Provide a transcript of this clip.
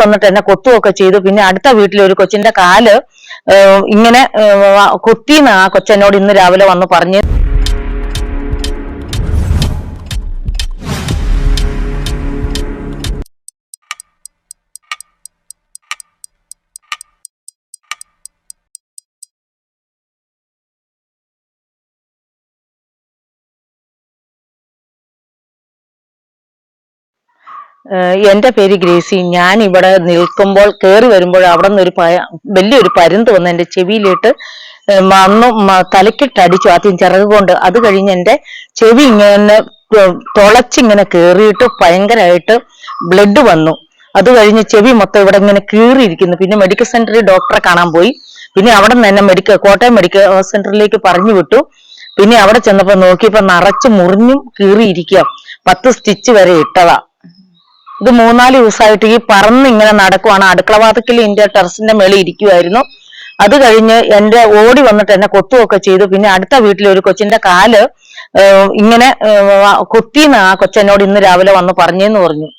വന്നിട്ട് എന്നെ കൊത്തുകയൊക്കെ ചെയ്തു. പിന്നെ അടുത്ത വീട്ടിലെ ഒരു കൊച്ചിന്റെ കാല് ഇങ്ങനെ കൊത്തിന്ന് ആ കൊച്ചെന്നോട് ഇന്ന് രാവിലെ വന്ന് പറഞ്ഞു. എന്റെ പേര് ഗ്രേസി. ഞാൻ ഇവിടെ നിൽക്കുമ്പോൾ കയറി വരുമ്പോൾ അവിടെ നിന്ന് വലിയൊരു പരുന്ത് വന്ന് എന്റെ ചെവിയിലിട്ട് തലക്കിട്ടടിച്ചു, ആദ്യം ചിറക് കൊണ്ട്. അത് കഴിഞ്ഞ് എന്റെ ചെവി ഇങ്ങനെ തുളച്ചിങ്ങനെ കയറിയിട്ട് ഭയങ്കരമായിട്ട് ബ്ലഡ് വന്നു. അത് കഴിഞ്ഞ് ചെവി മൊത്തം ഇവിടെ ഇങ്ങനെ കീറിയിരിക്കുന്നു. പിന്നെ മെഡിക്കൽ സെന്ററിൽ ഡോക്ടറെ കാണാൻ പോയി. പിന്നെ അവിടെ നിന്ന് തന്നെ കോട്ടയം മെഡിക്കൽ സെന്ററിലേക്ക് പറഞ്ഞു വിട്ടു. പിന്നെ അവിടെ ചെന്നപ്പോ നോക്കിയപ്പോ നിറച്ച് മുറിഞ്ഞും കീറിയിരിക്കുക. 10 സ്റ്റിച്ച് വരെ ഇട്ടതാ. ഇത് 3-4 ദിവസമായിട്ട് ഈ പറന്ന് ഇങ്ങനെ നടക്കുവാണ്. അടുക്കളവാതിക്കൽ എന്റെ ടെറസിന്റെ മേളിൽ ഇരിക്കുമായിരുന്നു. അത് കഴിഞ്ഞ് എന്റെ ഓടി വന്നിട്ട് എന്നെ കൊത്തുകയൊക്കെ ചെയ്തു. പിന്നെ അടുത്ത വീട്ടിലെ ഒരു കൊച്ചിന്റെ കാല് ഇങ്ങനെ കൊത്തിന്ന് ആ കൊച്ചെന്നോട് ഇന്ന് രാവിലെ വന്ന് പറഞ്ഞെന്ന് പറഞ്ഞു.